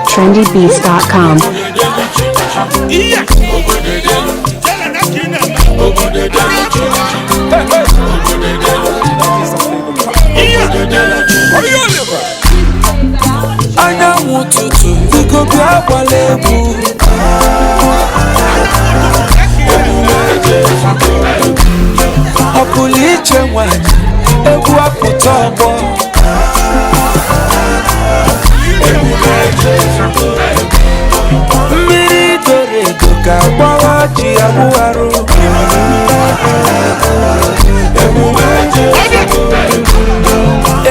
trendybeats.com. Anyanwụ ụtụtụ biko bịa gbala egwu ọ pụrụ iche nwanyị egwu apụta ọgbọ mmiri doro edo ka gbawa ji agbụgharụ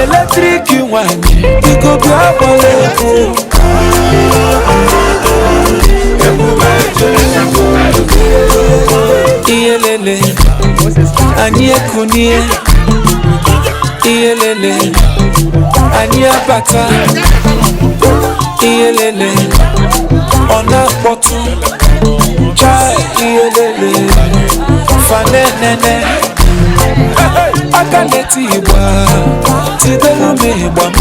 eletrik nwanyị biko bịa gbala egwu iyelele anyị ekunie iyelele anyị abata iyelele ọ na-akpọtụ chai iyelele fanenene aka na-eti igba tidelu m igba m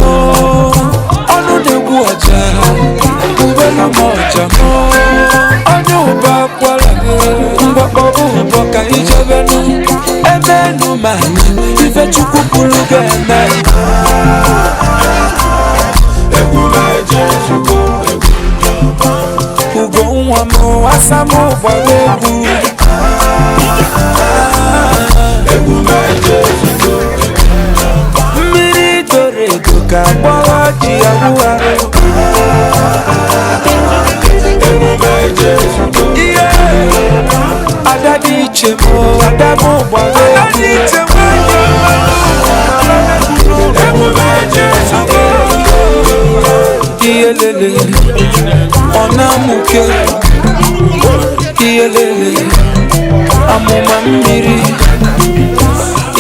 ọnụ na-egwu ọja ubelu m ọja m onye ụba kwara mgbakpọbụ ụbọ ka ijebenu emenu mana ife chukwu kwuru ga-eme ugo nwa m asa m gbara egwu mmiri doro edo ka gbawa ji agbụgharụ ihe ada dị iche m ada m gbara iyelele ọ na-amụke iyelele amụma mmiri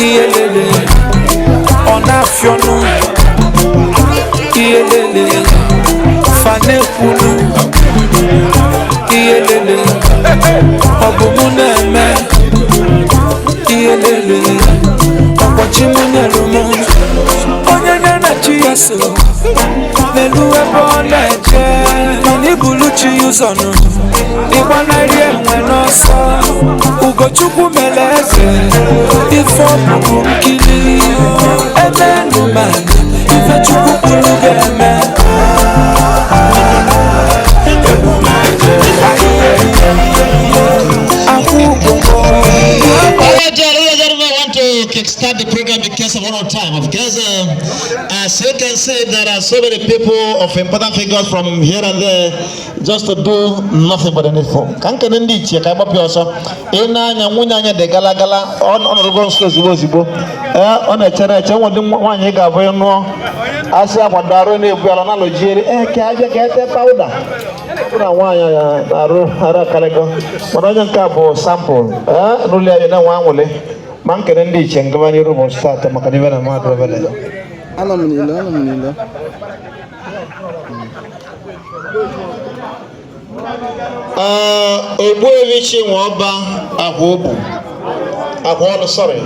iyelele ọ na-afịọnụ iyelele fanekwunu iyelele ọ bụ mụ na-eme iyelele ọkpọchi mụ nyere m onye na chi ya so n'elu ebe ọ na-eje mana ibulu chi ya ụzọ nụ ịgbanarị enwe n'ọsọ ugochukwu mere eze ife ọbụbụ nkili emenu mana ife chukwu kwuru ga-eme kickstart the program because of one time. Because as you can see, there are so many people of important figures from here and there just to do nothing but anything. Can ndi che ka gbapụ ọsọ ina anya nwunye anya de gala gala ọnọrọgo nso zibo ọ na-echere eche nwodị nwaanyị ga-abụ nụọ asị akwado arụ na-ebu ala na lojiere ka aja ka ete powder na nwaanyị ya arụ ara kalego mana onye nke bụ sample n'ụlọ ya na nwa anwụle man kene ndi chenga ni robo start makani bana ma do bele ana munilo ogbo evichi nwoba agwobu agwono sorry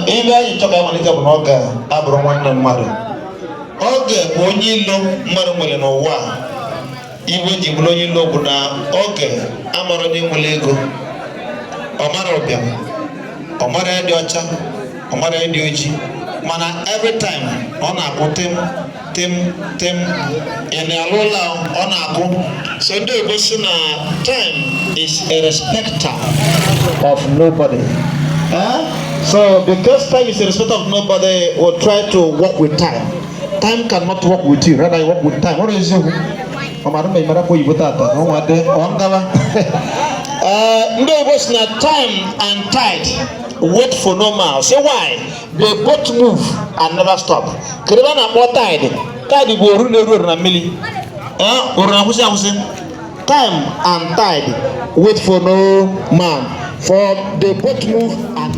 ibe ayi toka malika bu noga abro nwanne mmadụ oge bụ onye ilo mmadụ nwere n'ụwa iwe ji bụrụ onye ilo bụ na oge amara onye nwere ego ọmara ọbịa ọmara dị ọcha ọmara dị oji mana every time ọ na-akụ tem in alụla ọ na-akụ so ndị Igbo sị na time is a respecter of nobody. So because time is a respecter of nobody, we'll try to work with time. Time cannot work with you, rather you work with time. What is it? Ndị Igbo sị na time and tide wait for no man. Say why? They both move and never stop. Kiriba na akpọ tide. Tide bụ oru na-eru na mmiri. Oru na-akwụsị akwụsị. Time and tide wait for no man. For they both move and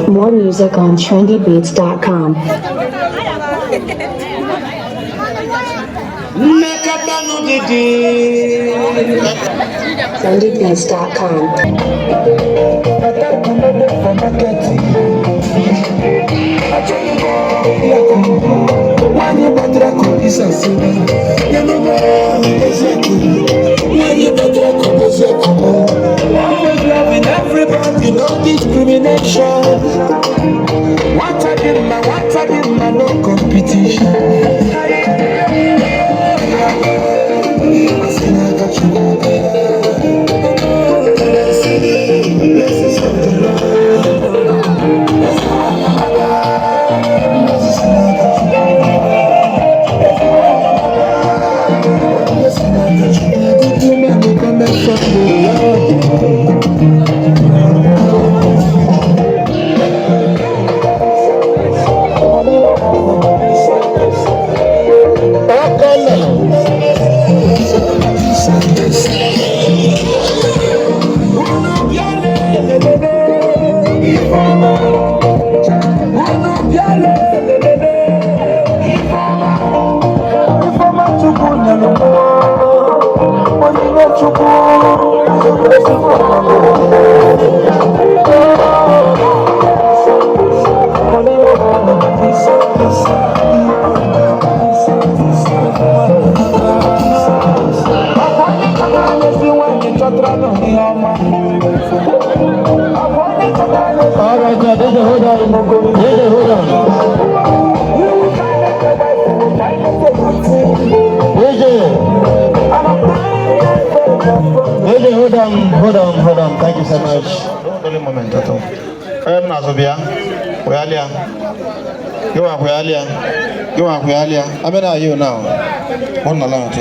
More music on trendybeats.com. trendybeats.com. market. When you better call this a sinner, you know when you better call this a couple. Always loving everybody, no discrimination. What I did, no competition. Hold on. Thank you so much. Don't moment at all. Nazobia, Huyalia. You are Huyalia. How many are you now? One alone.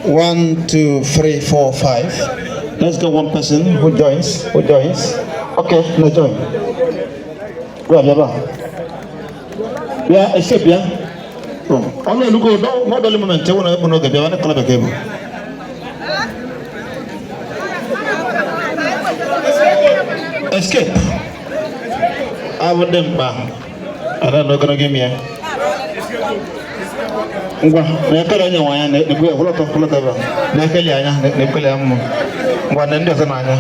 1, 2, 3, 4, 5. Let's go one person who joins. Okay, let's join. Yeah, escape, yeah. Only look good, not only moment, I want to get a club cable. Escape. I would them back. I don't know, gonna give me a. Nakalanya, the good of Pulata, Nakaliana, Nicolam, one end of the miner.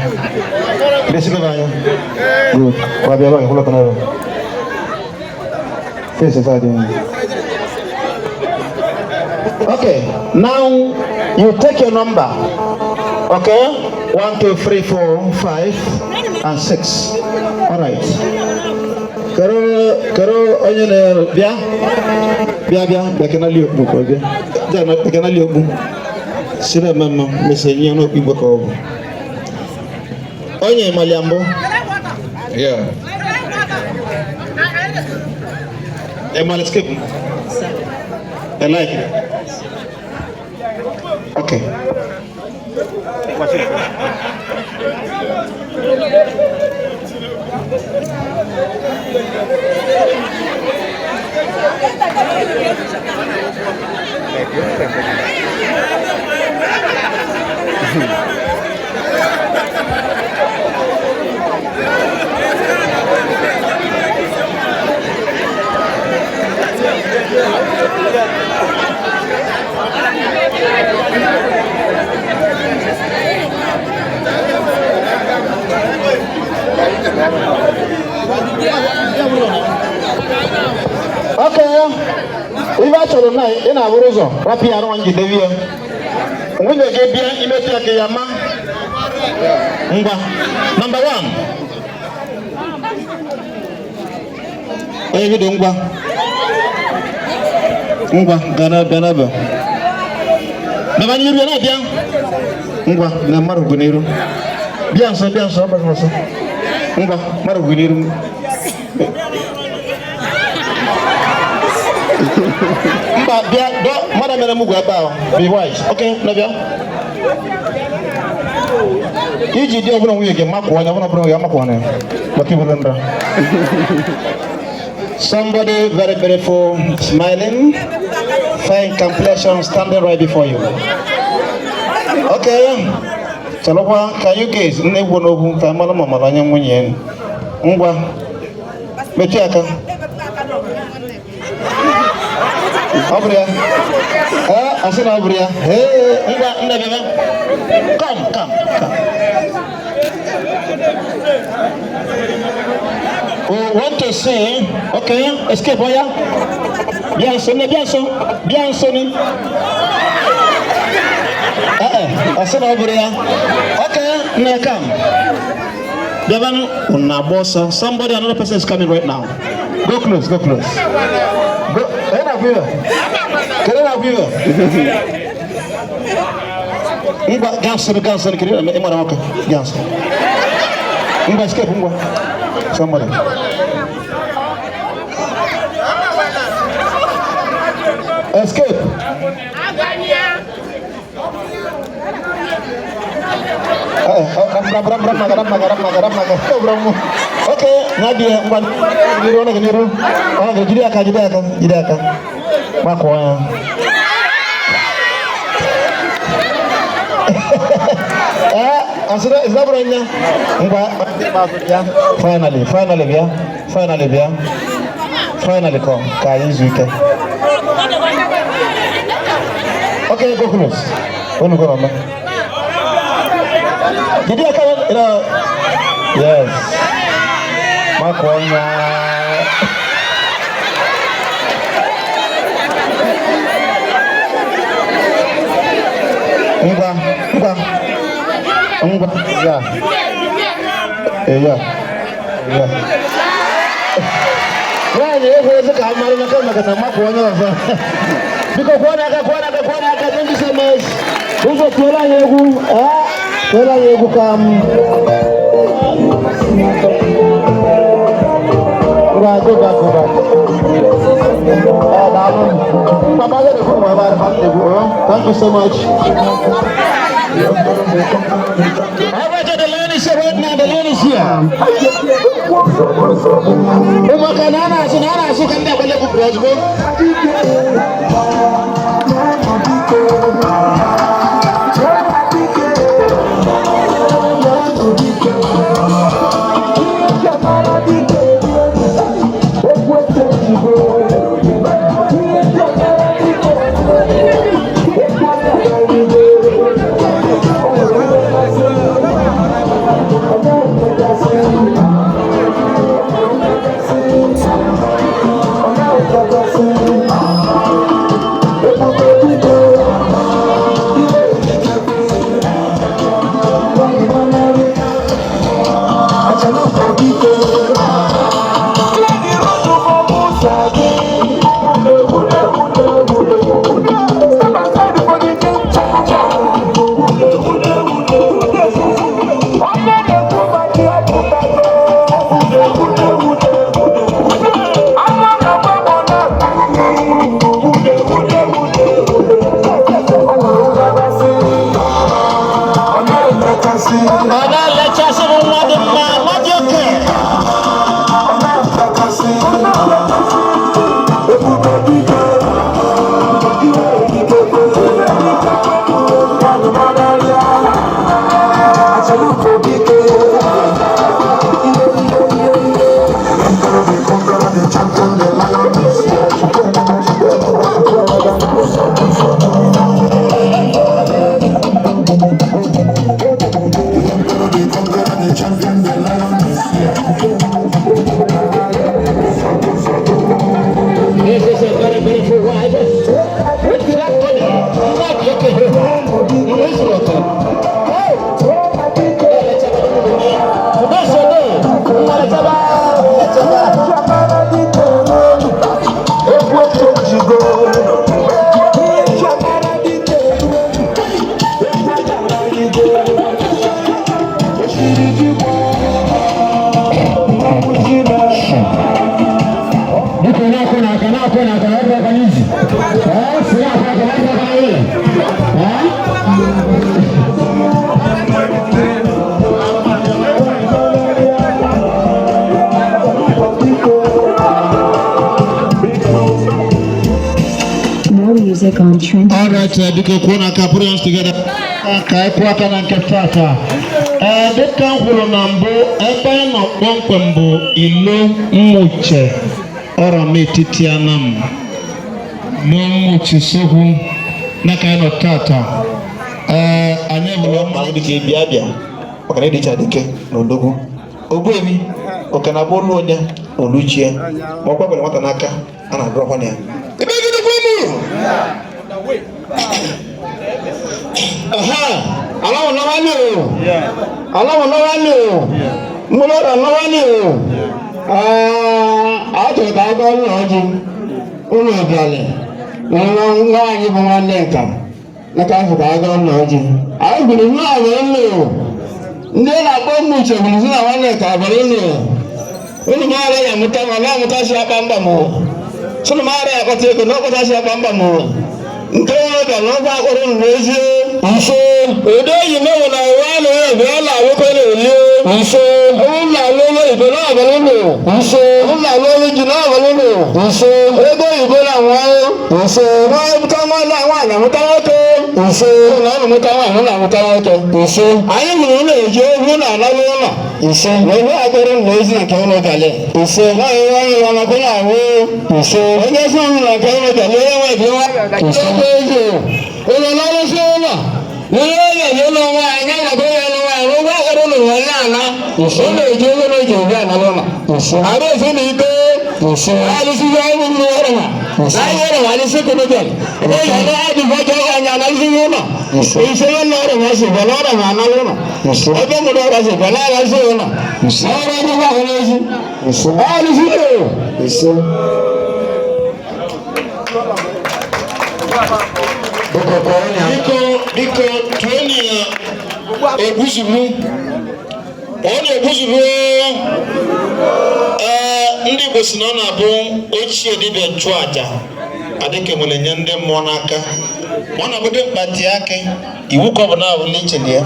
Basically, good. Whatever, Pulata. Faces are doing. Okay, now you take your number. Okay, 1, 2, 3, 4, 5, and 6. All right. Karo, onion, bia, they can only book. Okay, they can only book. Sina mama, Mr. Yano Iboko. Onion, Maliambo. Yeah. Emal escape. I like it. Okay. Okay, we watch all night in our room. What we are on the day. When you get bien, you may take a yama. Number 1. Hey, Gana Benaba. Never knew you not young. Namar Guniru. Bianca, Mara Guniru. But Madame Muguaba, be wise. Okay, Navia. You did not get Makwan, I want to bring Yamakwane. But you will remember. Somebody very beautiful, smiling, fine complexion, standing right before you. Okay. Chalowa, can you guess? Never know who Famala Mamaranya Munyan. Metiaka. Abria. I said Abria. Hey, come. We want to see. Okay, escape, Oya. Bien sonné. I said Abria. Okay, now come. Devan, somebody, another person is coming right now. Go close. Go. Get up here. Ganson. Escape. Somebody. Escape. Okay, Nadia, Jidaka. Makoya. Is that right now? Finally come. Okay, go close. When go on. Did you come? Yes. Makoya. Yeah. Why you always come out and come back and make one of them? Because one, thank you so much. Who's a Tela Yegu? Tela Yegu come. Go back. Thank you so much. The Lord is right now. The Lord is here. More music on Trend. All right, because Kona put us together. Kwata na nkefata. Deka hulu nambo ebe na kpọmkwembo ilo mmuche ọrọ metiti anam. n'ọmụchisekwu n'aka nọ tata anyị bụrụ mma dịka ebi abịa maka na ịdịcha dike na odogwu ogbuebi oke na bụrụ onye oluchie ma ọkwa gwara nwata n'aka a na-agụrọkwa na ya aláwọ̀ náà wá ní o aláwọ̀ náà wá ní o múlọ́dọ̀ náà wá ní o àtọ̀tà ọgọ́rùn náà jí ụlọ ìbàlẹ̀ ìrìnà nwaanyị bụ nwanne nka n'aka afọta ọgọ́rùn náà jí anyị gburu nwa abụrụ nne o ndị na-akpọ mmụ uche gburu si na nwanne nka abụrụ nne o ụlọ maara ya amụta ma na-amụtasị akpa mba m sụlụ maara ya akpata ego na ọkpọtasị akpa mba m nke onye ka n'ọgba akpọrọ n'ezie nso odo yi mewo na ụwa na ebe ọ na-awụkọ na-eli nso ụlọ alụlụ ibe n'abalị nụ nso ụlọ alụlụ ji n'abalị nụ nso ego oyibo na nwa nso nwaanyị nwanne nwaanyị amụta nwoke nso na ọ na-amụta nwaanyị na-amụta nwoke nso anyị hụrụ ụlọ eji egwu na analụ ụlọ nso na ebe akpọrọ n'ezi nke ụlọ gale nso nwaanyị nwaanyị ya nakwa na ahụ nso onye si ụlọ na nke ụlọ gale onye nwe bi nwa nso ego ụlọ n'ọrụsị ụlọ n'ihe oge dị ụlọ nwaanyị na-agụ ya nwaanyị ụgwọ ọhụrụ ụlọ nwere ana ọ na-eji ego na-eji obi analụ ụlọ arụ esi na ike alụsịzi ọrụ ụlọ ọrụ ha na ihe ọrụ ha alụsị kọmịtịl ụlọ ọrụ ha dị fọjọ ọrụ anya analụsịzi ụlọ ise ya na ọrụ ha si bịa na ọrụ ha analụ ụlọ ebe mụrụ ọrụ si bịa na alụsị ụlọ ọrụ ọrụ ha n'ezi alụsị ụlọ biko tuoni ya egwuzuru ọ na-egwuzuru ndị Igbo si na ọ na-abụ ochie dibịa chụọ aja adịka nwere nye ndị mmụọ n'aka ma ọ na-abụdị mkpati aka iwu ka ọ bụ na-abụla icheli ya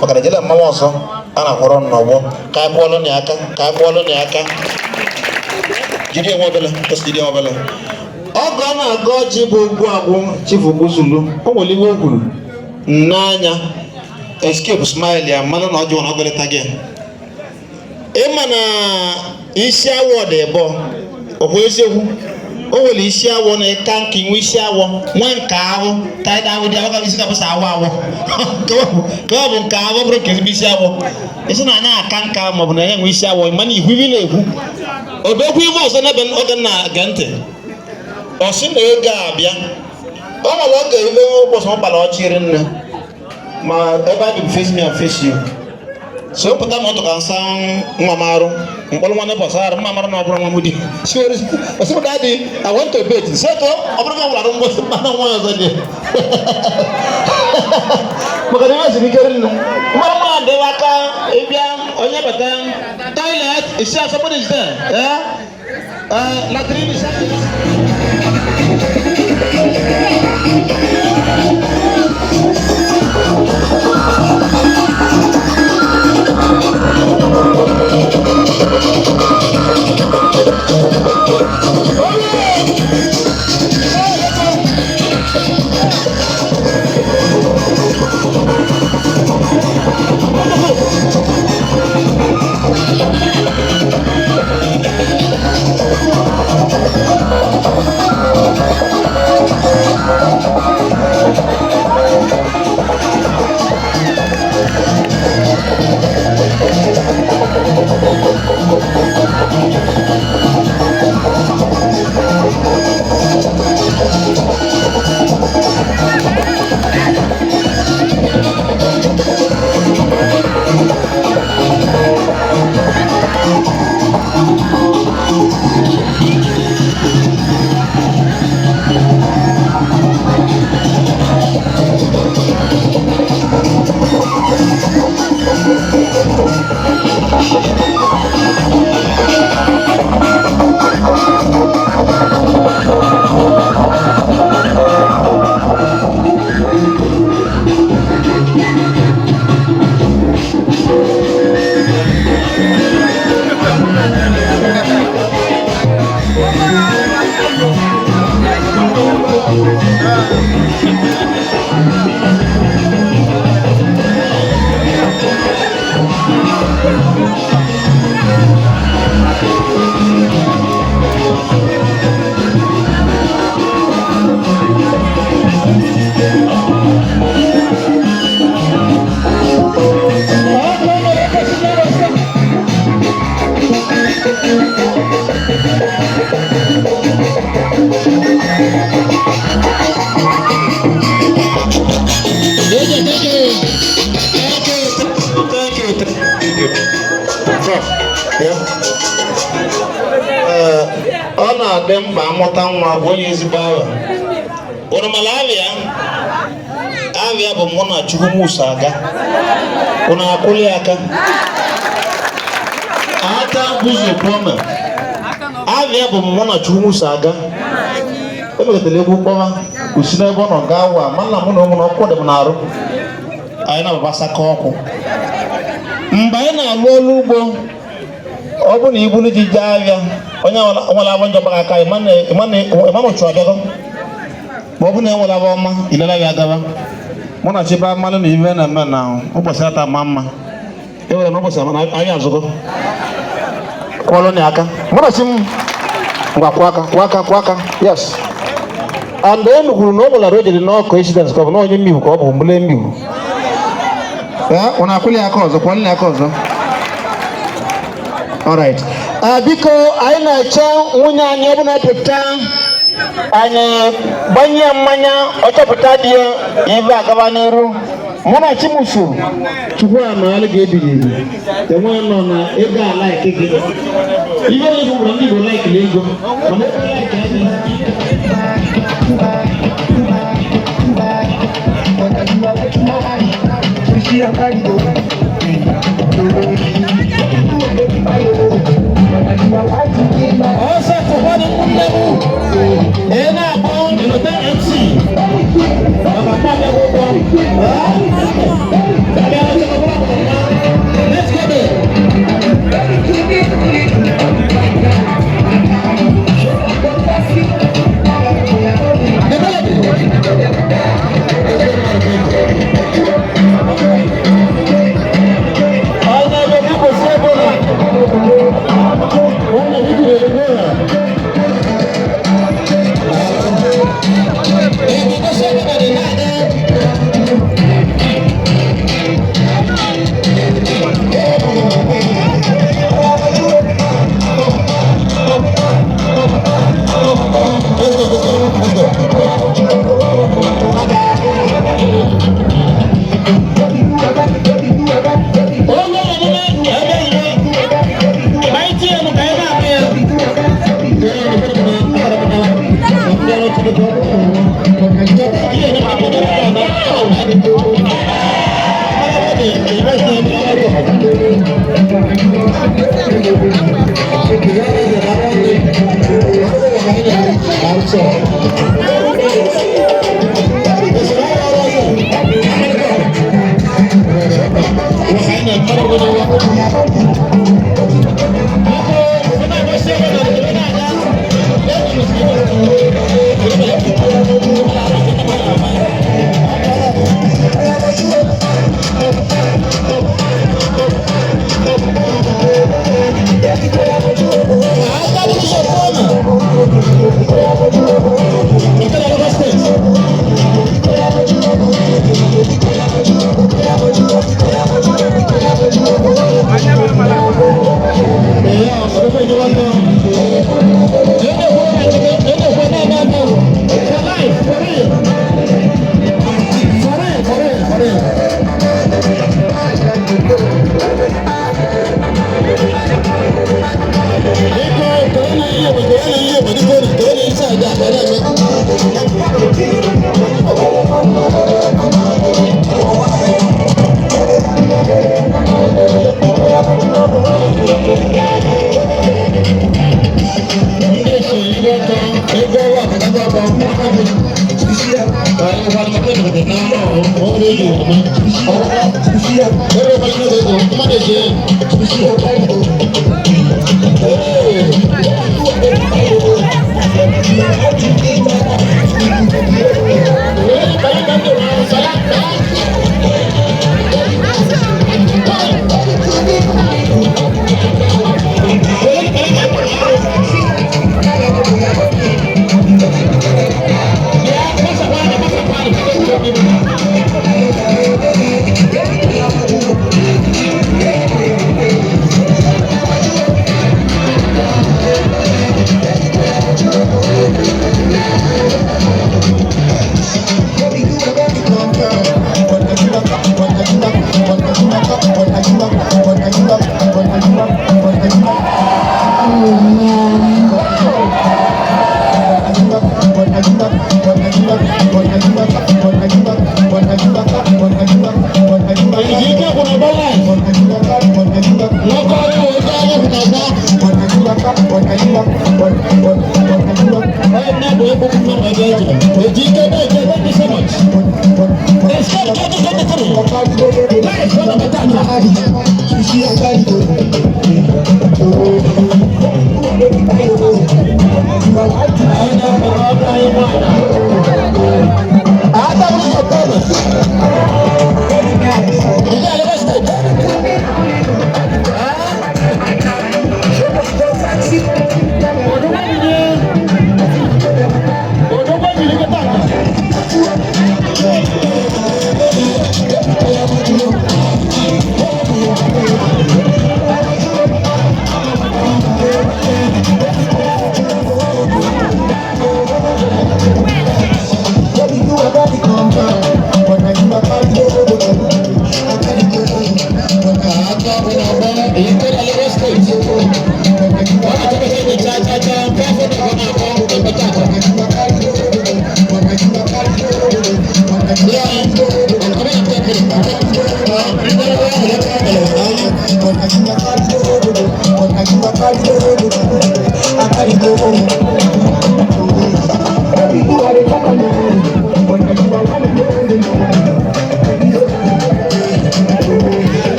maka na jele mmanwụ ọzọ a na-akwọrọ n'ọgbọ ka a kpụọlụ na aka ka a kpụọlụ na aka jide enwe obele jide enwe obele ọgụ a na-agọ ji bụ ugwu agwụ chifu gbuzulu o nwere iwe o kwuru n'anya escape smile ya mmanụ na ọjọọ na ọgọlịta gị ịma na isi awọ dị ebe ọkwa eziokwu o nwere isi awọ na ịka nke inwe isi awọ nwa nke ahụ taịda ahụ dị awọ isi kapụsa awọ awọ ka ọ bụ nke awọ bụrụ ka ezigbo isi awọ isi na anya aka nka maọbụ na ya nwe isi awọ mana ihu ibi na-ekwu odokwu ime ọzọ n'ebe oge na-aga ntị ọ sị na ego abịa ọ nwere oge ebe ụbọchị ọ kpara ọchịrị nne ma ebe a dị face me and face you so pụta ma ọ tụka nsa nwa m arụ mkpọrọ nwanne bọsa arụ mma mara na ọ bụrụ nwa m di ọsịpụta dị I want to bet setụ ọ bụrụ na ọ gwara mgbọsị mana nwa ọzọ dị maka na ime siri ike nne mara mma dịwa aka ịbịa onye bata toilet isi somebody is there latrine is Ọ na-adị mkpa amụta nwa bụ onye ezigbo aha. Unu mara abịa? Abịa bụ mụ na Chukwu Musa aga. Unu akwụli aka. Aka bụzụ kwọme. Abịa bụ mụ na Chukwu Musa aga. Emegatara egwu kpọwa osi n'ebe ọ nọ gaa wa mana mụ na ụmụ na ọkụ dị m n'arụ. Anyị na-abasaka ọkụ. Mgbe anyị na-alụ ọrụ ugbo, ọ bụ na ibu n'iji jee ahịa onye nwere abụ njọ gbara aka ịmanụchụ abịago ma ọ bụ na enwere abụ ọma ilere ya agawa mụ na chiba mmanụ na ibe na-eme na ụbọchị ata ma mma ewere na ụbọchị anyị azụgo kwọlụ na aka mụ na chi m ngwa kwụ aka yes and enu kwuru na ọ bụla ejiri n'ọkụ incident ka ọ bụ na onye mmiri ka ọ bụ mbule mmiri ọ na-akwụli aka ọzọ kwọlụ aka ọzọ. Alright. Biko anyị na-eche nwunye anyị ọbụla pụta anyị gbanye mmanya ọ chọpụta dị ibe agaba n'iru mụ na Chimuso Chukwu amaala ga-ebighị ebi enwe nọ na ego a laiki gị ihe na-ebu mgbe ndị Igbo laikiri ego mana also for one Mmebo and I born in the MC let's go there.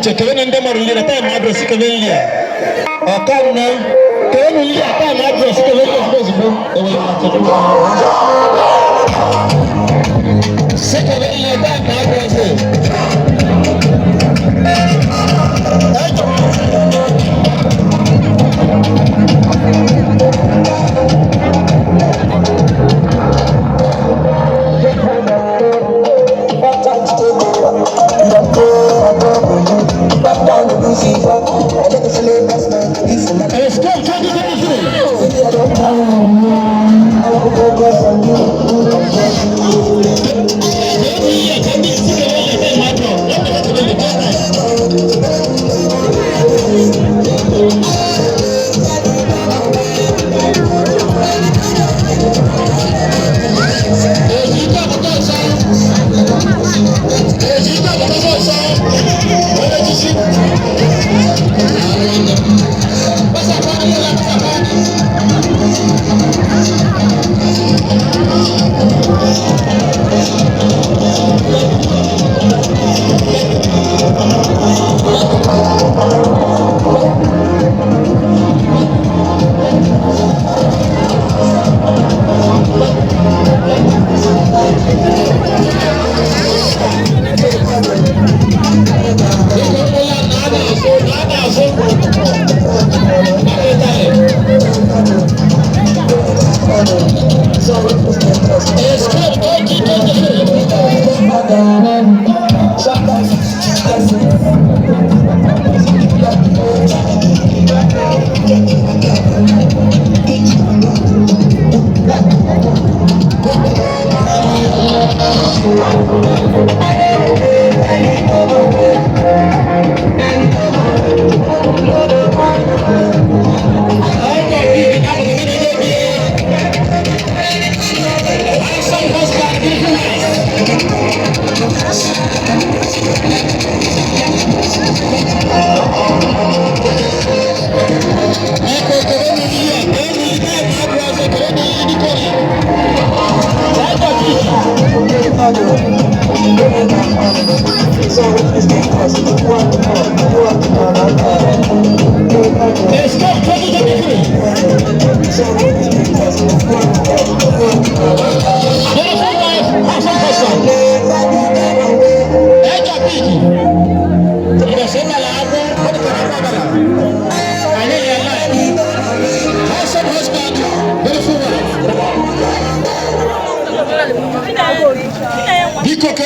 Kevin and Demarilla, time address Cavilla. Or come now, Kevin, time address Cavilla. Second, time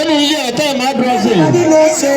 here, time addressing. I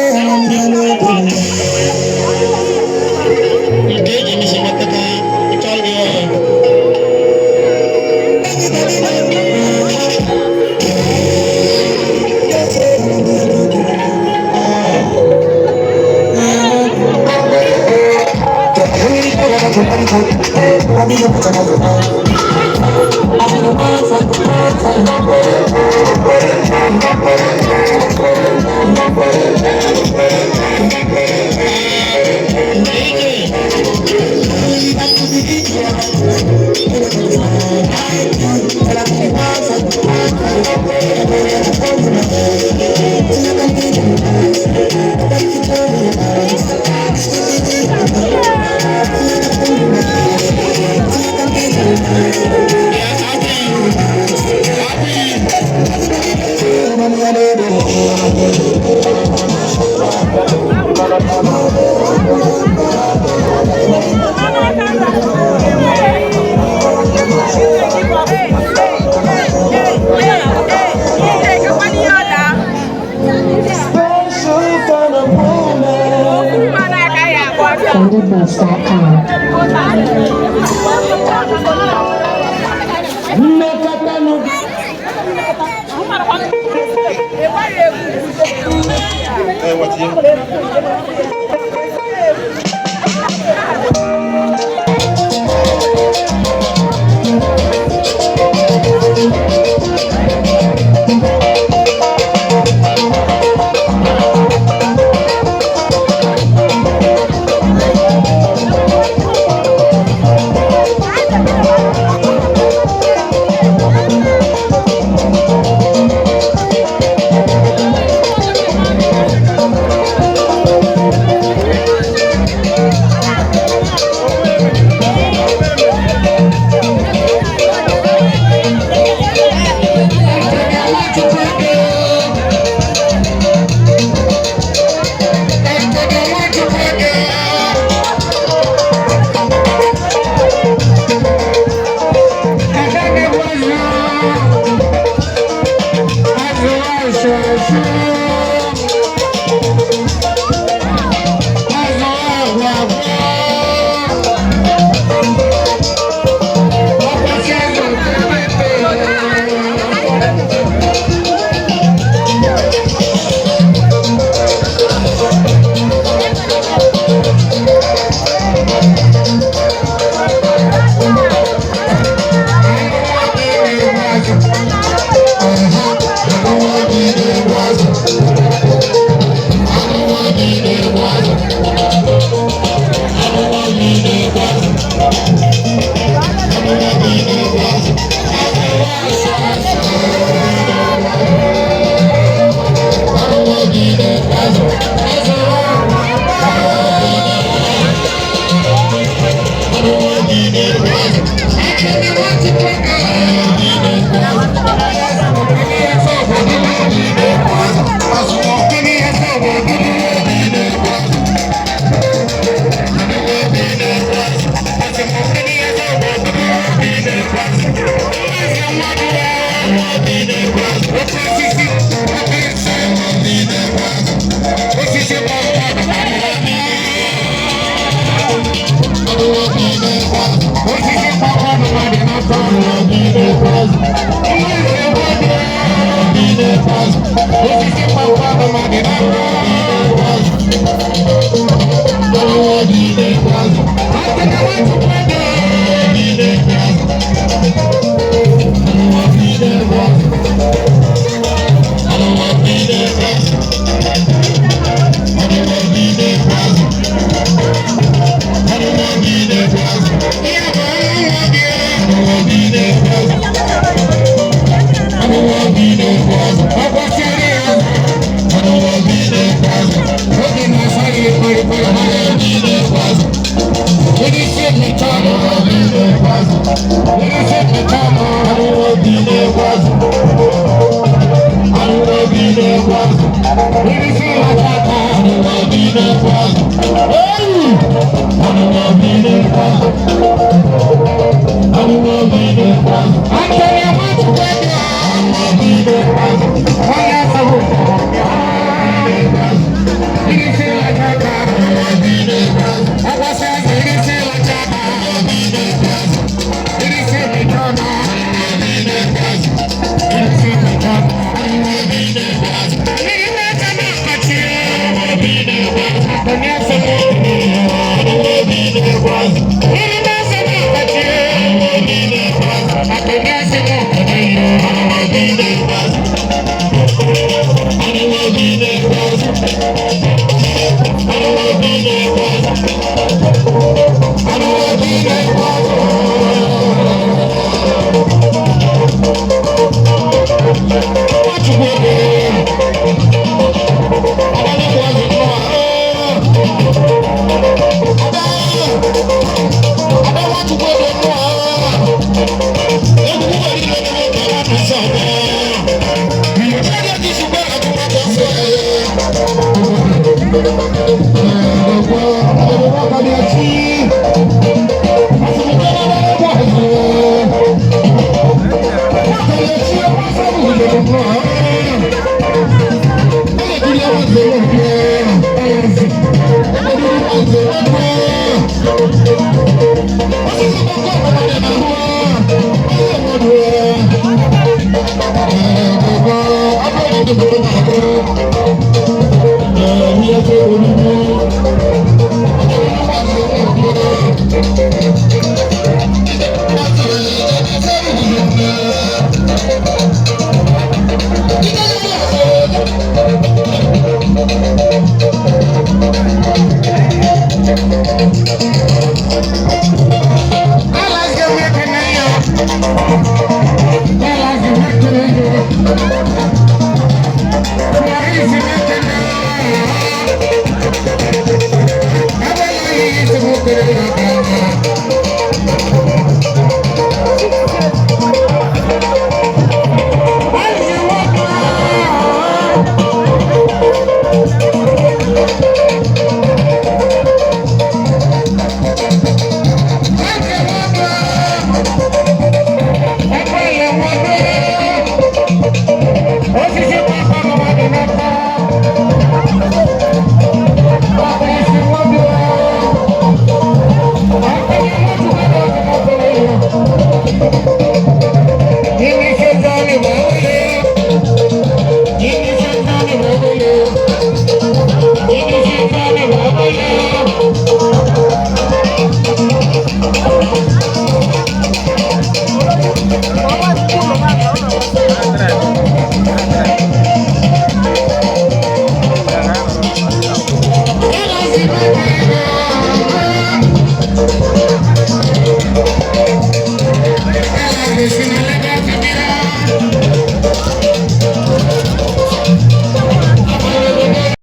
Listen,